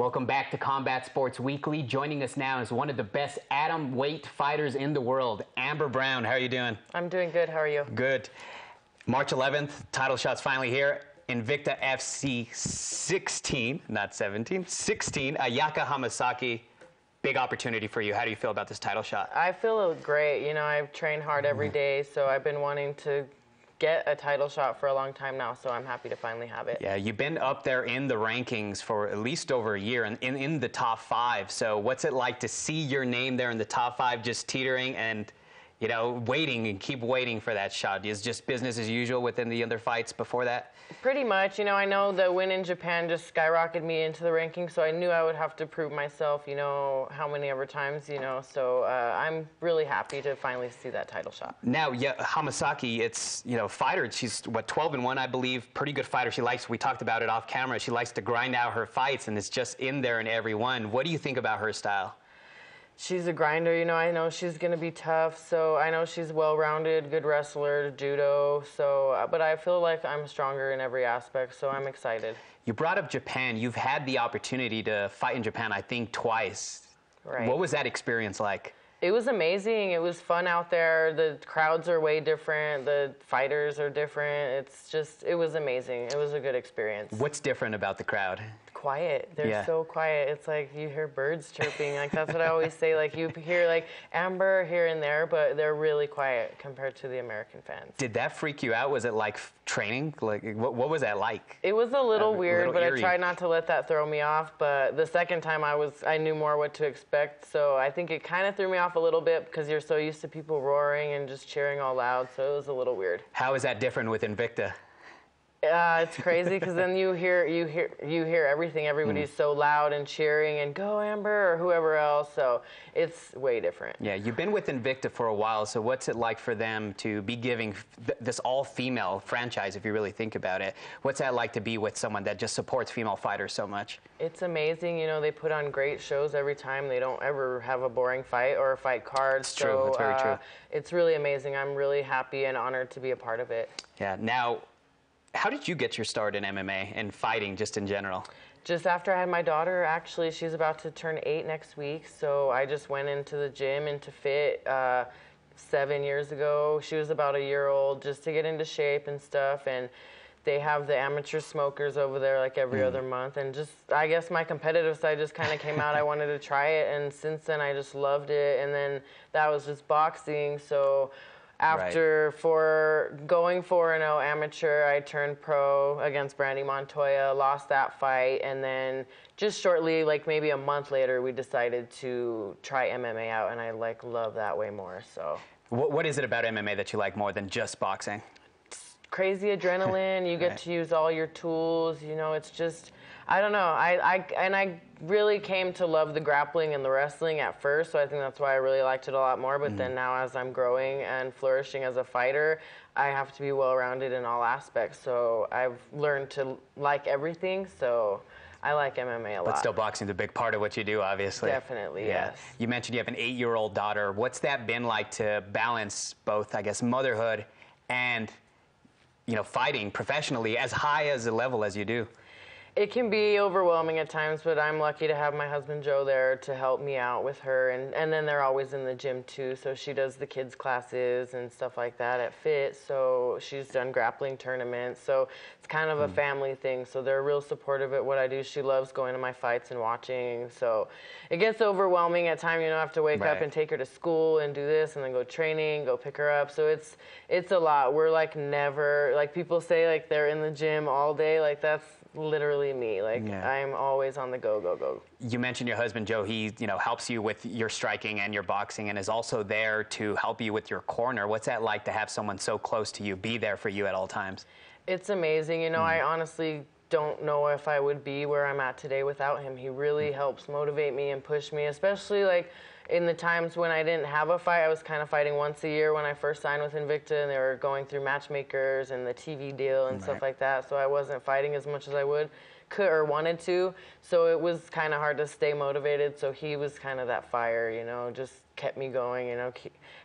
Welcome back to Combat Sports Weekly. Joining us now is one of the best atom weight fighters in the world, Amber Brown. How are you doing? I'm doing good. How are you? Good. March 11th, title shot's finally here. Invicta FC 16, not 17, 16, Ayaka Hamasaki. Big opportunity for you. How do you feel about this title shot? I feel great. You know, I've trained hard every day, so I've been wanting to get a title shot for a long time now, so I'm happy to finally have it. Yeah, you've been up there in the rankings for at least over a year and in the top 5. So what's it like to see your name there in the top 5 just teetering and, you know, waiting and keep waiting for that shot? Is just business as usual within the other fights before that? Pretty much. You know, I know the win in Japan just skyrocketed me into the rankings, so I knew I would have to prove myself, you know, how many ever times, you know, so I'm really happy to finally see that title shot. Now, yeah, Hamasaki, it's, you know, fighter, she's, what, 12-1, I believe, pretty good fighter. She likes, we talked about it off camera, she likes to grind out her fights, and it's just in there in every one. What do you think about her style? She's a grinder, you know, I know she's going to be tough, so I know she's well-rounded, good wrestler, judo, so, but I feel like I'm stronger in every aspect, so I'm excited. You brought up Japan. You've had the opportunity to fight in Japan, I think, twice. Right. What was that experience like? It was amazing. It was fun out there. The crowds are way different. The fighters are different. It's just, it was amazing. It was a good experience. What's different about the crowd? Quiet. They're so quiet. It's like you hear birds chirping. Like that's what I always say. Like you hear like Amber here and there, but they're really quiet compared to the American fans. Did that freak you out? Was it like training? Like what was that like? It was a little weird, but eerie. I tried not to let that throw me off. But the second time I knew more what to expect. So I think it kind of threw me off a little bit because you're so used to people roaring and just cheering all loud. So it was a little weird. How is that different with Invicta? It's crazy because then you hear everything. Everybody's so loud and cheering and go Amber or whoever else. So it's way different. Yeah, you've been with Invicta for a while. So what's it like for them to be giving this all-female franchise, if you really think about it? What's that like to be with someone that just supports female fighters so much? It's amazing. You know, they put on great shows every time. They don't ever have a boring fight or a fight card. It's true. It's very true. It's really amazing. I'm really happy and honored to be a part of it. Yeah. Now, how did you get your start in MMA and fighting just in general? Just after I had my daughter, actually, she's about to turn 8 next week, so I just went into the gym into FIT 7 years ago. She was about a year old, just to get into shape and stuff, and they have the amateur smokers over there like every other month, and just, I guess my competitive side just kind of came out. I wanted to try it, and since then I just loved it, and then that was just boxing, so after going 4-0 amateur, I turned pro against Brandy Montoya, lost that fight, and then just shortly, like maybe a month later, we decided to try MMA out, and I like love that way more. So, what is it about MMA that you like more than just boxing? Crazy adrenaline. You get to use all your tools. You know, it's just, I don't know. I really came to love the grappling and the wrestling at first, so I think that's why I really liked it a lot more. But then now as I'm growing and flourishing as a fighter, I have to be well-rounded in all aspects. So I've learned to like everything, so I like MMA a lot. But still boxing's a big part of what you do, obviously. Definitely, yes. You mentioned you have an 8-year-old daughter. What's that been like to balance both, I guess, motherhood and, you know, fighting professionally as high as a level as you do? It can be overwhelming at times, but I'm lucky to have my husband Joe there to help me out with her, and then they're always in the gym too, so she does the kids classes and stuff like that at FIT, so she's done grappling tournaments, so it's kind of a family thing, so they're real supportive at what I do. She loves going to my fights and watching, so it gets overwhelming at times. You know, I have to wake up and take her to school and do this and then go training, go pick her up, so it's a lot. We're like never, like people say like they're in the gym all day, like that's literally me. Like I'm always on the go. You mentioned your husband Joe. He, you know, helps you with your striking and your boxing, and is also there to help you with your corner. What's that like to have someone so close to you be there for you at all times? It's amazing. You know, I honestly don't know if I would be where I'm at today without him. He really helps motivate me and push me, especially like in the times when I didn't have a fight. I was kind of fighting once a year when I first signed with Invicta, and they were going through matchmakers and the TV deal and stuff like that, so I wasn't fighting as much as I would could or wanted to. So it was kind of hard to stay motivated. So he was kind of that fire, you know, just kept me going, you know,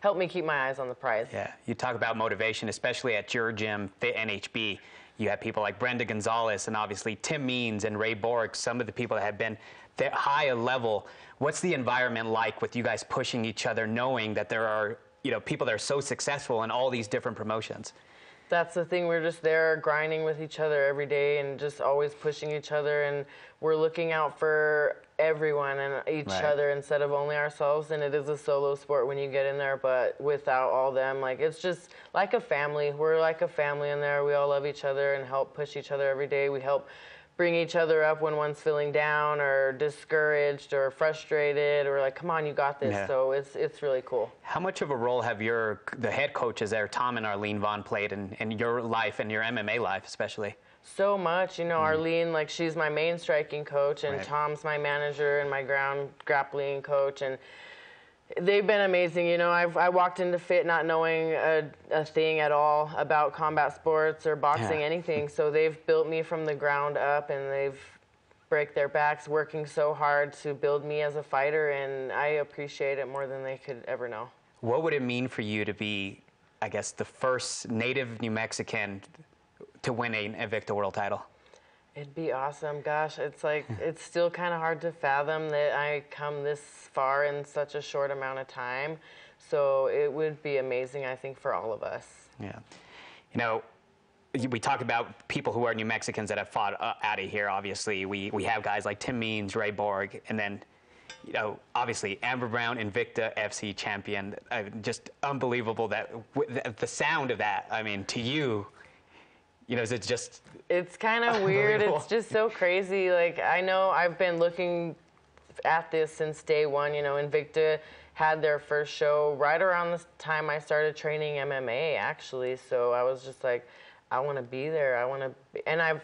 helped me keep my eyes on the prize. Yeah, you talk about motivation, especially at your gym, FITNHB. You have people like Brenda Gonzalez and obviously Tim Means and Ray Bork, some of the people that have been that high a level. What's the environment like with you guys pushing each other, knowing that there are, you know, people that are so successful in all these different promotions? That's the thing. We're just there grinding with each other every day and just always pushing each other. And we're looking out for everyone and each other instead of only ourselves. And it is a solo sport when you get in there, but without all them, like, it's just like a family. We're like a family in there. We all love each other and help push each other every day. We help bring each other up when one's feeling down or discouraged or frustrated or like, come on, you got this. Yeah. So it's really cool. How much of a role have the head coaches there, Tom and Arlene Vaughn, played in your life and your MMA life especially? So much. You know, Arlene, like, she's my main striking coach, and Tom's my manager and my ground grappling coach, and they've been amazing. You know, I walked into FIT not knowing a thing at all about combat sports or boxing, anything. So they've built me from the ground up, and they've break their backs working so hard to build me as a fighter, and I appreciate it more than they could ever know. What would it mean for you to be, I guess, the first native New Mexican to win an Invicta world title? It'd be awesome. Gosh, it's like, it's still kind of hard to fathom that I come this far in such a short amount of time. So it would be amazing, I think, for all of us. Yeah. You know, we talk about people who are New Mexicans that have fought out of here. Obviously, we have guys like Tim Means, Ray Borg, and then, you know, obviously Amber Brown, Invicta FC champion. Just unbelievable that the sound of that. I mean, to you, you know, it's just... It's kind of weird. It's just so crazy. Like, I know I've been looking at this since day one. You know, Invicta had their first show right around the time I started training MMA, actually. So I was just like, I want to be there. I want to... And I've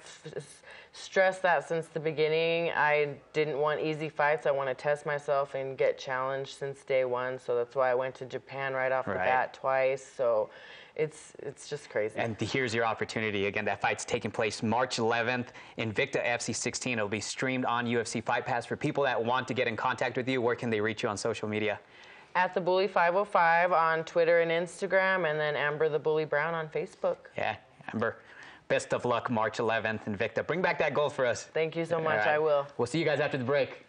stressed that since the beginning. I didn't want easy fights. I want to test myself and get challenged since day one. So that's why I went to Japan right off the bat twice. So... It's just crazy. And here's your opportunity. Again, that fight's taking place March 11th, Invicta FC 16. It'll be streamed on UFC Fight Pass. For people that want to get in contact with you, where can they reach you on social media? At the Bully 505 on Twitter and Instagram, and then Amber the Bully Brown on Facebook. Yeah, Amber, best of luck March 11th, Invicta. Bring back that gold for us. Thank you so much. I will. We'll see you guys after the break.